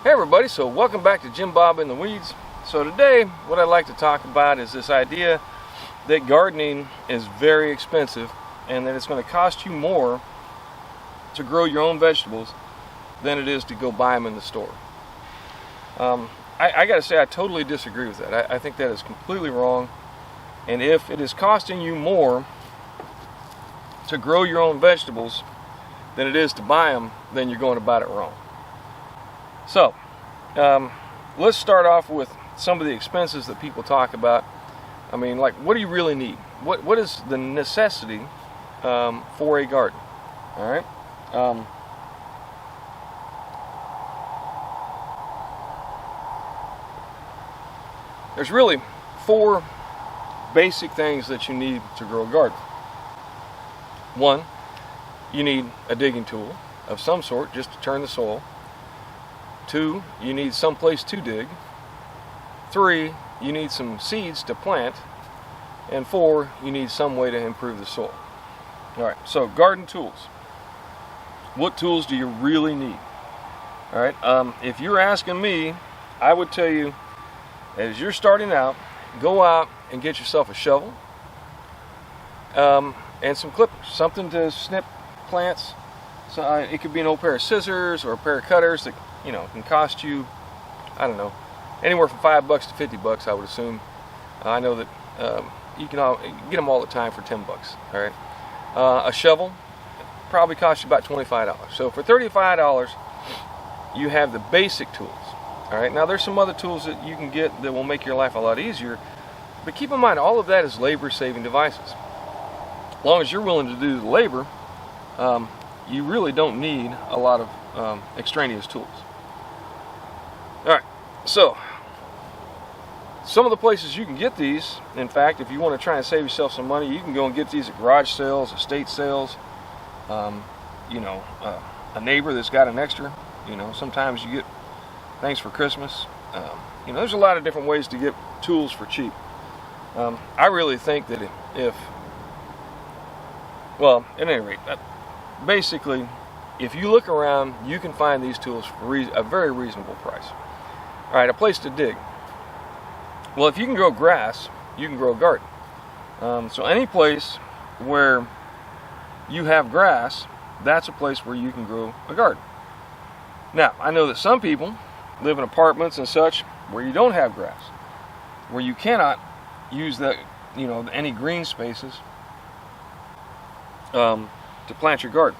Hey everybody, so welcome back to Jim Bob in the Weeds. So today what I'd like to talk about is this idea that gardening is very expensive and that it's going to cost you more to grow your own vegetables than it is to go buy them in the store. I gotta say I totally disagree with that. I think that is completely wrong, and if it is costing you more to grow your own vegetables than it is to buy them, then you're going about it wrong. So, let's start off with some of the expenses that people talk about. I mean, like, what do you really need? What is the necessity for a garden? All right. There's really four basic things that you need to grow a garden. One, you need a digging tool of some sort just to turn the soil. Two, you need some place to dig. Three, you need some seeds to plant. And four, you need some way to improve the soil. Alright, so garden tools. What tools do you really need? Alright, if you're asking me, I would tell you, as you're starting out, go out and get yourself a shovel and some clippers, something to snip plants. So it could be an old pair of scissors or a pair of cutters that can cost you, I don't know, anywhere from $5 to $50, I would assume. I know that you can get them all the time for $10. All right, a shovel probably costs you about $25. So for $35, you have the basic tools. All right, now there's some other tools that you can get that will make your life a lot easier, but keep in mind all of that is labor-saving devices. As long as you're willing to do the labor, you really don't need a lot of extraneous tools. Alright, so some of the places you can get these, in fact, if you want to try and save yourself some money, you can go and get these at garage sales, estate sales, a neighbor that's got an extra, sometimes you get things for Christmas. There's a lot of different ways to get tools for cheap. I really think that at any rate, basically, if you look around, you can find these tools for a very reasonable price. All right, a place to dig. Well, if you can grow grass, you can grow a garden. So any place where you have grass, that's a place where you can grow a garden. Now, I know that some people live in apartments and such where you don't have grass, where you cannot use that, any green spaces to plant your garden.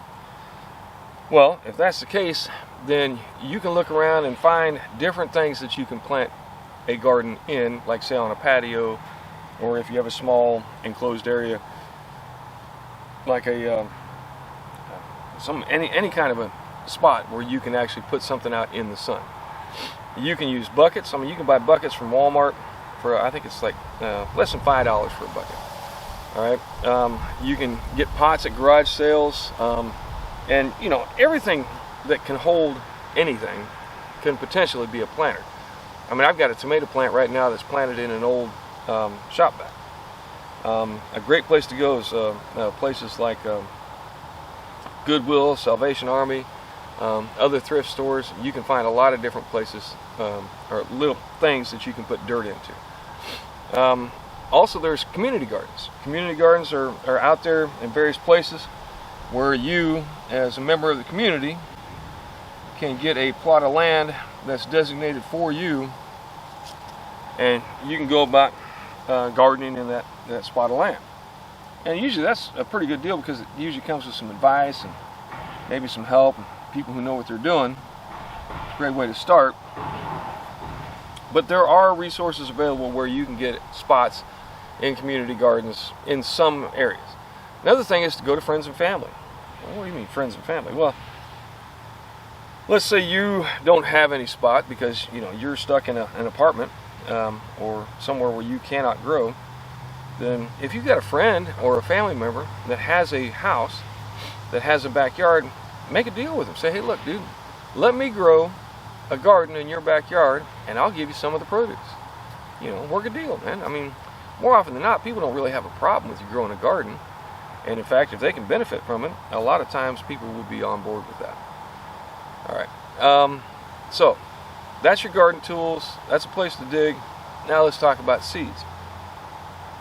Well, if that's the case, then you can look around and find different things that you can plant a garden in, like say on a patio, or if you have a small enclosed area, like any kind of a spot where you can actually put something out in the sun. You can use buckets. I mean, you can buy buckets from Walmart for, I think it's like less than $5 for a bucket. All right, you can get pots at garage sales. And everything that can hold anything can potentially be a planter. I mean, I've got a tomato plant right now that's planted in an old shop vac. A great place to go is places like Goodwill, Salvation Army, other thrift stores. You can find a lot of different places or little things that you can put dirt into. Also, there's community gardens. Community gardens are out there in various places where you, as a member of the community, can get a plot of land that's designated for you, and you can go about gardening in that spot of land. And usually that's a pretty good deal because it usually comes with some advice and maybe some help and people who know what they're doing. It's a great way to start. But there are resources available where you can get spots in community gardens in some areas. Another thing is to go to friends and family. Well, what do you mean friends and family? Well, let's say you don't have any spot because you're stuck in an apartment or somewhere where you cannot grow. Then if you've got a friend or a family member that has a house that has a backyard, make a deal with them. Say, hey, look, dude, let me grow a garden in your backyard and I'll give you some of the produce. Work a deal, man. I mean, more often than not, people don't really have a problem with you growing a garden. And in fact, if they can benefit from it, a lot of times people would be on board with that. All right. So that's your garden tools. That's a place to dig. Now let's talk about seeds.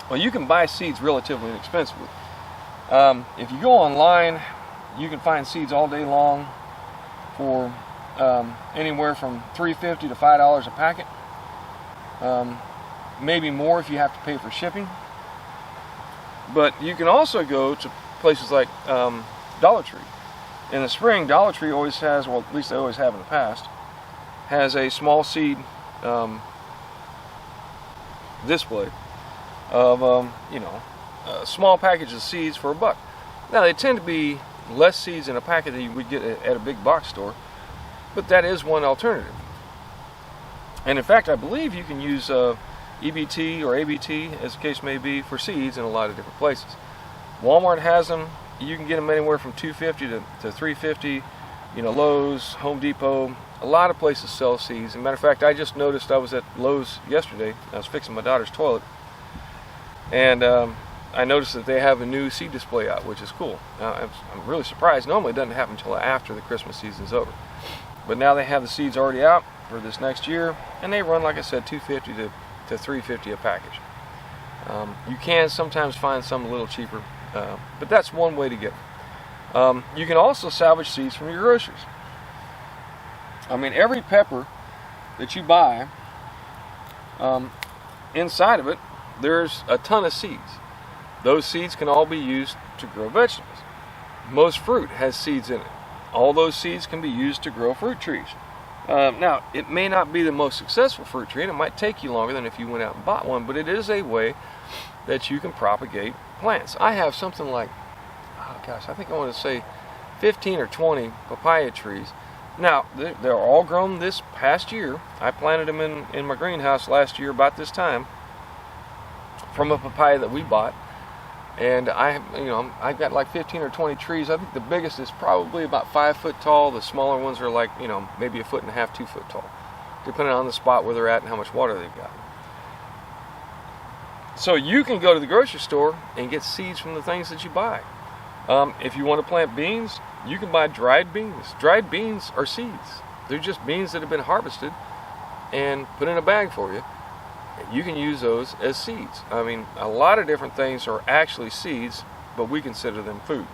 Well, you can buy seeds relatively inexpensively. If you go online, you can find seeds all day long for anywhere from $3.50 to $5 a packet. Maybe more if you have to pay for shipping. But you can also go to places like Dollar Tree. In the spring, Dollar Tree always has, well, at least they always have in the past, has a small seed display of small package of seeds for $1. Now they tend to be less seeds in a packet than you would get at a big box store, but that is one alternative. And in fact, I believe you can use EBT or ABT, as the case may be, for seeds in a lot of different places. Walmart has them. You can get them anywhere from $2.50 to $3.50. Lowe's, Home Depot, a lot of places sell seeds. As a matter of fact, I just noticed, I was at Lowe's yesterday. I was fixing my daughter's toilet, and I noticed that they have a new seed display out, which is cool. I'm really surprised. Normally it doesn't happen until after the Christmas season's over. But now they have the seeds already out for this next year, and they run, like I said, $2.50 to $3.50 a package. You can sometimes find some a little cheaper, but that's one way to get them. You can also salvage seeds from your groceries. I mean, every pepper that you buy, inside of it, there's a ton of seeds. Those seeds can all be used to grow vegetables. Most fruit has seeds in it. All those seeds can be used to grow fruit trees. Now, it may not be the most successful fruit tree, and it might take you longer than if you went out and bought one, but it is a way that you can propagate plants. I have something like, I think I want to say 15 or 20 papaya trees. Now, they're all grown this past year. I planted them in my greenhouse last year about this time from a papaya that we bought. And I've got like 15 or 20 trees. I think the biggest is probably about 5 foot tall. The smaller ones are like, maybe 1.5 feet, 2 foot tall, depending on the spot where they're at and how much water they've got. So you can go to the grocery store and get seeds from the things that you buy. If you want to plant beans, you can buy dried beans. Dried beans are seeds. They're just beans that have been harvested and put in a bag for you. You can use those as seeds. I mean, a lot of different things are actually seeds, but we consider them food.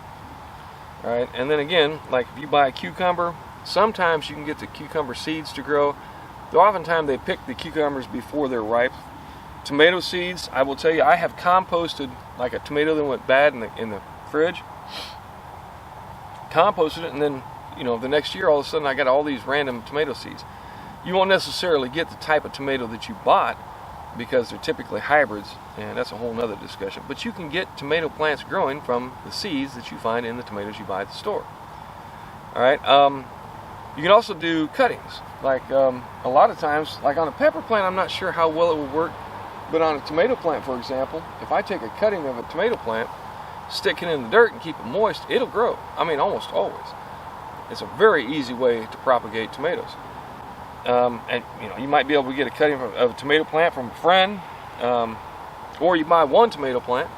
All right, and then again, like if you buy a cucumber, sometimes you can get the cucumber seeds to grow. Though oftentimes they pick the cucumbers before they're ripe. Tomato seeds, I will tell you, I have composted like a tomato that went bad in the fridge. Composted it, and then the next year all of a sudden I got all these random tomato seeds. You won't necessarily get the type of tomato that you bought, because they're typically hybrids, and that's a whole nother discussion. But you can get tomato plants growing from the seeds that you find in the tomatoes you buy at the store. All right. You can also do cuttings. Like a lot of times, like on a pepper plant, I'm not sure how well it will work, but on a tomato plant, for example, if I take a cutting of a tomato plant, stick it in the dirt and keep it moist, it'll grow. I mean, almost always. It's a very easy way to propagate tomatoes. And you might be able to get a cutting of a tomato plant from a friend, or you buy one tomato plant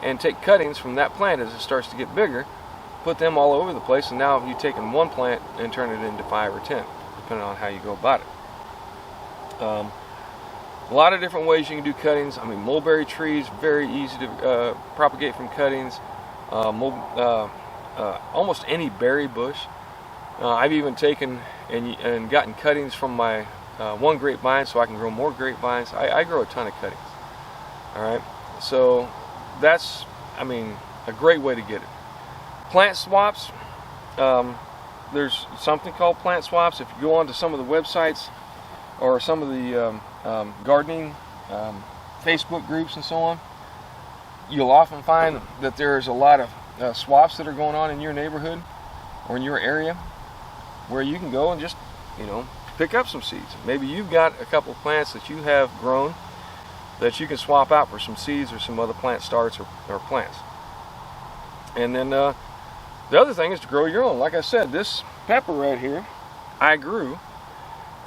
and take cuttings from that plant as it starts to get bigger, put them all over the place, and now you've taken one plant and turn it into 5 or 10, depending on how you go about it. A lot of different ways you can do cuttings. I mean, mulberry trees, very easy to propagate from cuttings. Almost any berry bush. I've even taken and gotten cuttings from my one grapevine so I can grow more grapevines. I grow a ton of cuttings. All right, so that's, a great way to get it. Plant swaps. There's something called plant swaps. If you go onto some of the websites or some of the gardening Facebook groups and so on, you'll often find that there's a lot of swaps that are going on in your neighborhood or in your area, where you can go and just, pick up some seeds. Maybe you've got a couple of plants that you have grown that you can swap out for some seeds or some other plant starts or plants. And then the other thing is to grow your own. Like I said, this pepper right here, I grew,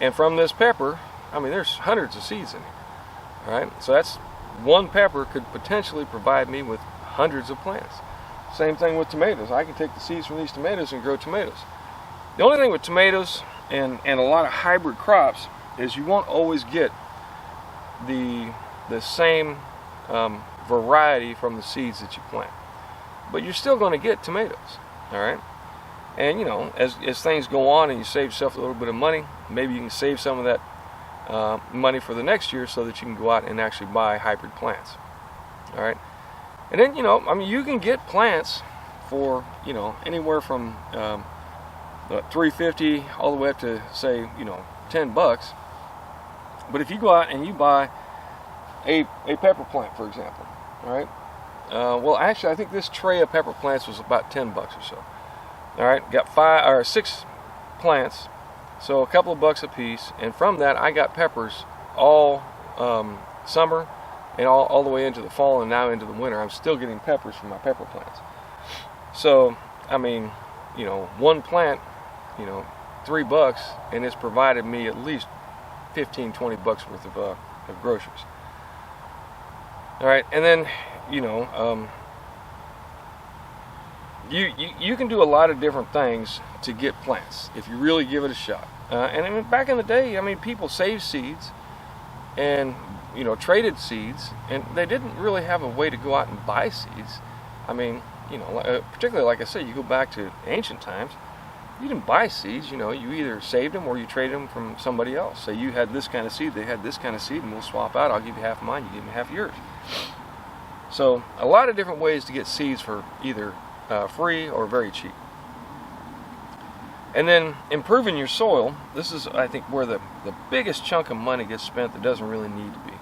and from this pepper, there's hundreds of seeds in here. All right, so that's one pepper could potentially provide me with hundreds of plants. Same thing with tomatoes. I can take the seeds from these tomatoes and grow tomatoes. The only thing with tomatoes, and a lot of hybrid crops is you won't always get the same variety from the seeds that you plant, but you're still going to get tomatoes. All right, and you know, as things go on and you save yourself a little bit of money, maybe you can save some of that money for the next year so that you can go out and actually buy hybrid plants. All right, and then, you know, I mean, you can get plants for, you know, anywhere from $3.50 all the way up to, say, you know, $10. But if you go out and you buy a pepper plant, for example, all right, well, actually, I think this tray of pepper plants was about $10 or so. All right, got 5 or 6 plants, so a couple of bucks a piece, and from that I got peppers all summer and all the way into the fall, and now into the winter. I'm still getting peppers from my pepper plants. So, I mean, you know, one plant, you know, $3, and it's provided me at least 15-20 bucks worth of groceries. All right, and then, you know, you can do a lot of different things to get plants if you really give it a shot. And I mean, back in the day, I mean, people saved seeds and, you know, traded seeds, and they didn't really have a way to go out and buy seeds. I mean, you know, particularly, like I said, you go back to ancient times, you didn't buy seeds. You know, you either saved them or you traded them from somebody else. Say you had this kind of seed, they had this kind of seed, and we'll swap out. I'll give you half of mine, you give me half of yours. So a lot of different ways to get seeds for either free or very cheap. And then improving your soil. This is, I think, where the biggest chunk of money gets spent that doesn't really need to be.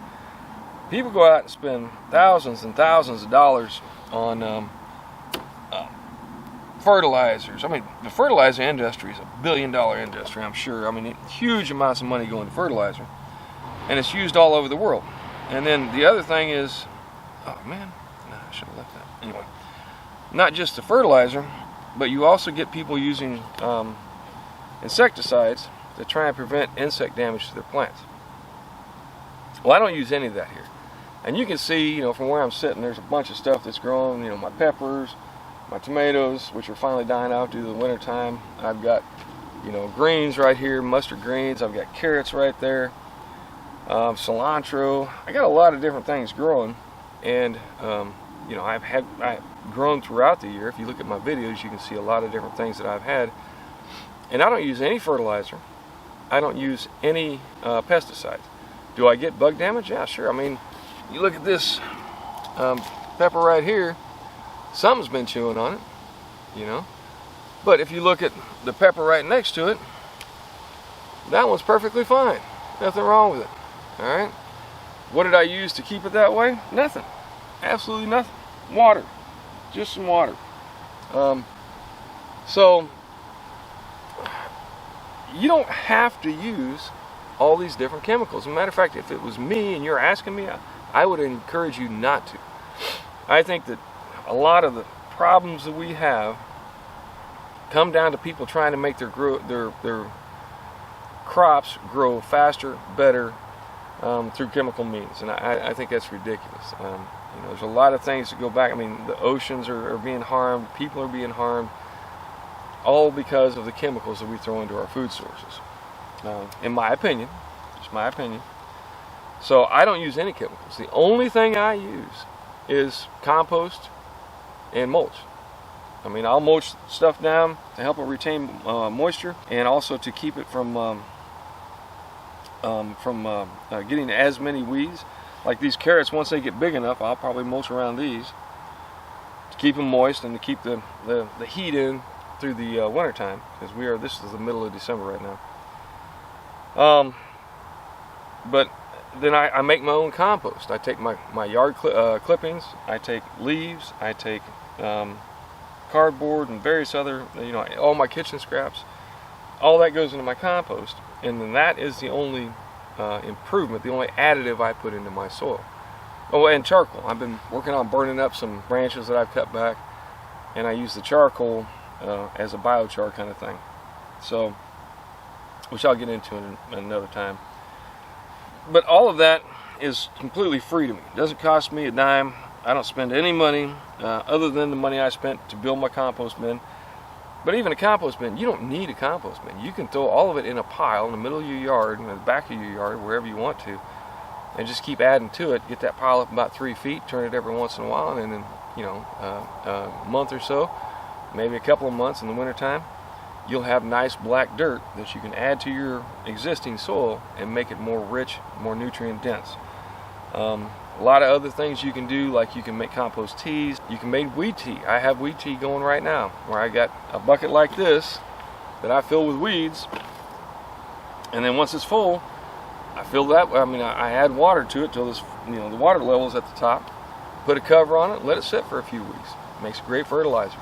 People go out and spend thousands and thousands of dollars on fertilizers. I mean, the fertilizer industry is a billion-dollar industry, I'm sure. I mean, huge amounts of money go into fertilizer, and it's used all over the world. And then the other thing is, oh man, no, I should have left that. Anyway, not just the fertilizer, but you also get people using insecticides to try and prevent insect damage to their plants. Well, I don't use any of that here. And you can see, you know, from where I'm sitting, there's a bunch of stuff that's growing. You know, my peppers, my tomatoes, which are finally dying out due to the winter time. I've got, you know, greens right here, mustard greens. I've got carrots right there, cilantro. I got a lot of different things growing, and you know, I've grown throughout the year. If you look at my videos, you can see a lot of different things that I've had. And I don't use any fertilizer. I don't use any pesticides. Do I get bug damage? Yeah, sure. I mean, you look at this pepper right here, something's been chewing on it, you know. But if you look at the pepper right next to it, that one's perfectly fine. Nothing wrong with it. All right. What did I use to keep it that way? Nothing. Absolutely nothing. Water. Just some water. So you don't have to use all these different chemicals. As a matter of fact, if it was me and you're asking me, I would encourage you not to. I think that a lot of the problems that we have come down to people trying to make their crops grow faster, better, through chemical means, and I think that's ridiculous. You know, there's a lot of things that go back. I mean, the oceans are being harmed, people are being harmed, all because of the chemicals that we throw into our food sources. In my opinion, just my opinion. So I don't use any chemicals. The only thing I use is compost and mulch. I mean, I'll mulch stuff down to help it retain moisture, and also to keep it from getting as many weeds. Like these carrots, once they get big enough, I'll probably mulch around these to keep them moist and to keep the heat in through the winter time, because this is the middle of December right now. But then I make my own compost. I take my yard clippings, I take leaves, I take cardboard and various other, you know, all my kitchen scraps. All that goes into my compost, and then that is the only improvement, the only additive I put into my soil. Oh, and charcoal. I've been working on burning up some branches that I've cut back, and I use the charcoal as a biochar kind of thing. So, which I'll get into in another time. But all of that is completely free to me. It doesn't cost me a dime. I don't spend any money other than the money I spent to build my compost bin. But even a compost bin, you don't need a compost bin. You can throw all of it in a pile in the middle of your yard, in the back of your yard, wherever you want to, and just keep adding to it. Get that pile up about 3 feet, turn it every once in a while, and then, you know, a month or so, maybe a couple of months in the wintertime, you'll have nice black dirt that you can add to your existing soil and make it more rich, more nutrient dense. A lot of other things you can do, like you can make compost teas. You can make weed tea. I have weed tea going right now, where I got a bucket like this that I fill with weeds, and then once it's full, I fill that. I add water to it till this, you know, the water level is at the top. Put a cover on it, let it sit for a few weeks. Makes a great fertilizer.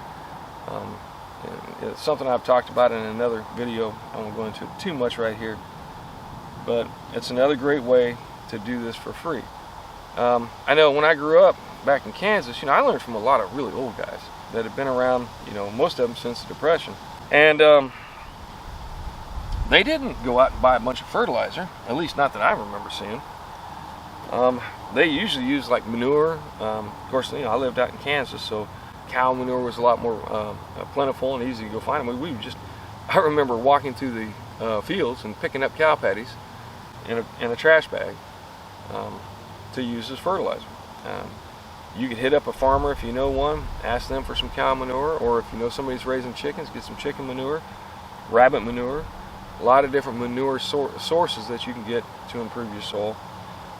It's something I've talked about in another video. I won't go into it too much right here, but it's another great way to do this for free. I know when I grew up back in Kansas, you know, I learned from a lot of really old guys that have been around, you know, most of them since the Depression. And they didn't go out and buy a bunch of fertilizer, at least not that I remember seeing. They usually use like manure. Of course, you know, I lived out in Kansas, so cow manure was a lot more plentiful and easy to go find. I remember walking through the fields and picking up cow patties in a trash bag to use as fertilizer. You could hit up a farmer if you know one, ask them for some cow manure, or if you know somebody's raising chickens, get some chicken manure, rabbit manure. A lot of different manure sources that you can get to improve your soil.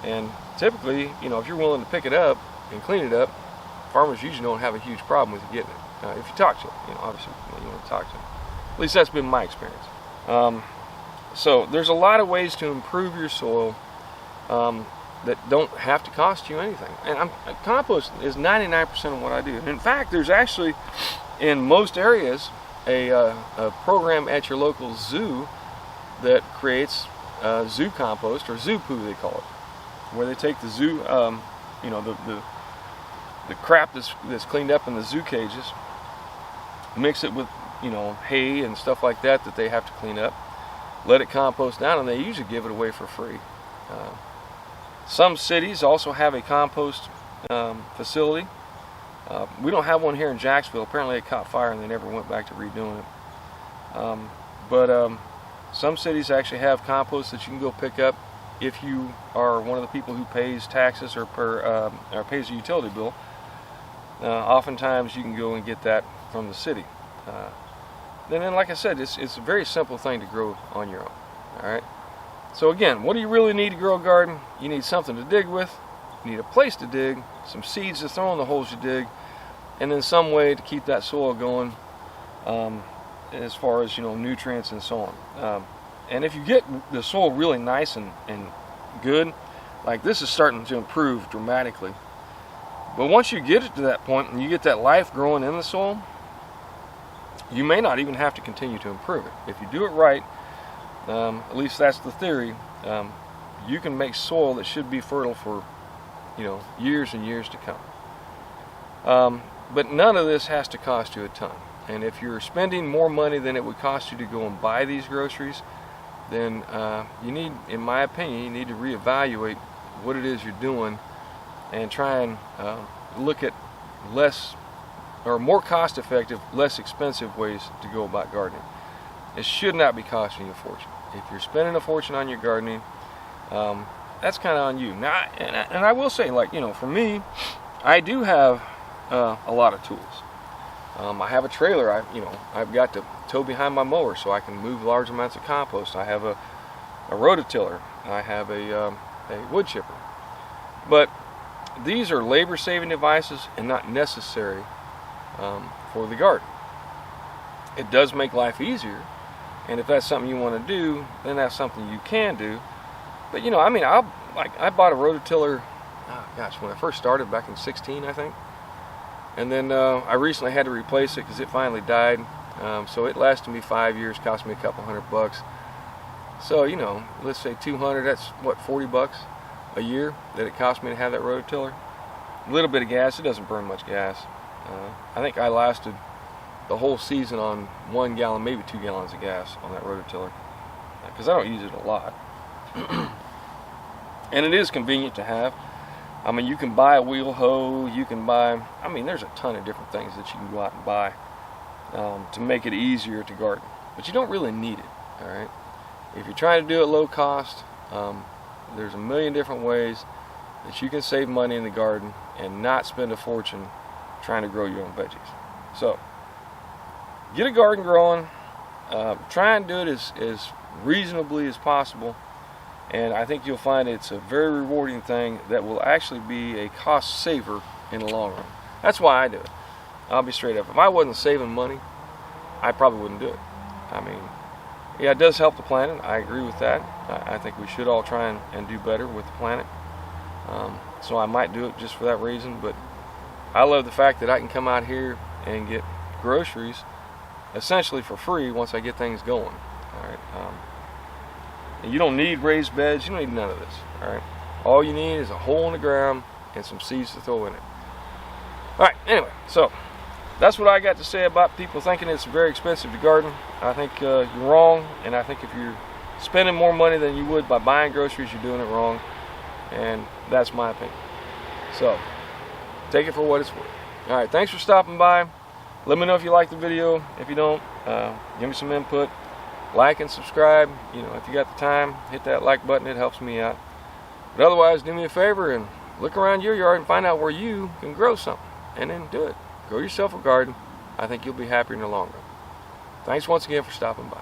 And typically, you know, if you're willing to pick it up and clean it up, farmers usually don't have a huge problem with you getting it. If you talk to them, you know, obviously you want to talk to them. At least that's been my experience. So there's a lot of ways to improve your soil that don't have to cost you anything. And compost is 99% of what I do. And in fact, there's actually, in most areas, a program at your local zoo that creates zoo compost, or zoo poo they call it, where they take the zoo, you know, the crap that's cleaned up in the zoo cages, mix it with, you know, hay and stuff like that they have to clean up, let it compost down, and they usually give it away for free. Some cities also have a compost facility. We don't have one here in Jacksonville. Apparently it caught fire and they never went back to redoing it. But some cities actually have compost that you can go pick up if you are one of the people who pays taxes or pays a utility bill. Oftentimes you can go and get that from the city. And then, like I said, it's a very simple thing to grow on your own. All right. So again, what do you really need to grow a garden? You need something to dig with, you need a place to dig, some seeds to throw in the holes you dig, and then some way to keep that soil going as far as, you know, nutrients and so on. And if you get the soil really nice and good, like this is starting to improve dramatically. But once you get it to that point and you get that life growing in the soil, you may not even have to continue to improve it. If you do it right, at least that's the theory, you can make soil that should be fertile for, you know, years and years to come. But none of this has to cost you a ton. And if you're spending more money than it would cost you to go and buy these groceries, then you need, in my opinion, you need to reevaluate what it is you're doing and try and look at less or more cost-effective, less expensive ways to go about gardening. It should not be costing you a fortune. If you're spending a fortune on your gardening, that's kind of on you. Now, and I will say, like, you know, for me, I do have a lot of tools. I have a trailer. I've got to tow behind my mower so I can move large amounts of compost. I have a rototiller. I have a wood chipper. But these are labor-saving devices and not necessary for the garden. It does make life easier, and if that's something you want to do, then that's something you can do. But you know, I mean, I bought a rototiller, when I first started back in 16, I think. And then I recently had to replace it because it finally died. So it lasted me 5 years, cost me a couple $100. So, you know, let's say 200, that's what, $40 a year that it cost me to have that rototiller. A little bit of gas, it doesn't burn much gas. I think I lasted the whole season on 1 gallon, maybe 2 gallons of gas on that rototiller, because I don't use it a lot. And it is convenient to have. I mean, you can buy a wheel hoe, you can buy, I mean, there's a ton of different things that you can go out and buy to make it easier to garden. But you don't really need it, all right? If you're trying to do it low cost, there's a million different ways that you can save money in the garden and not spend a fortune trying to grow your own veggies. So, get a garden growing. Try and do it as reasonably as possible, and I think you'll find it's a very rewarding thing that will actually be a cost saver in the long run. That's why I do it. I'll be straight up. If I wasn't saving money, I probably wouldn't do it. I mean, yeah, it does help the planet. I agree with that. I think we should all try and do better with the planet. So I might do it just for that reason, but I love the fact that I can come out here and get groceries essentially for free once I get things going. All right. And you don't need raised beds. You don't need none of this. All right. All you need is a hole in the ground and some seeds to throw in it. All right. Anyway, so that's what I got to say about people thinking it's very expensive to garden. I think you're wrong, and I think if you're spending more money than you would by buying groceries, you're doing it wrong, and that's my opinion. So take it for what it's worth. All right. Thanks for stopping by. Let me know if you like the video. If you don't, give me some input. Like and subscribe. You know, if you got the time, hit that like button. It helps me out. But otherwise, do me a favor and look around your yard and find out where you can grow something, and then do it. Grow yourself a garden. I think you'll be happier in the long run. Thanks once again for stopping by.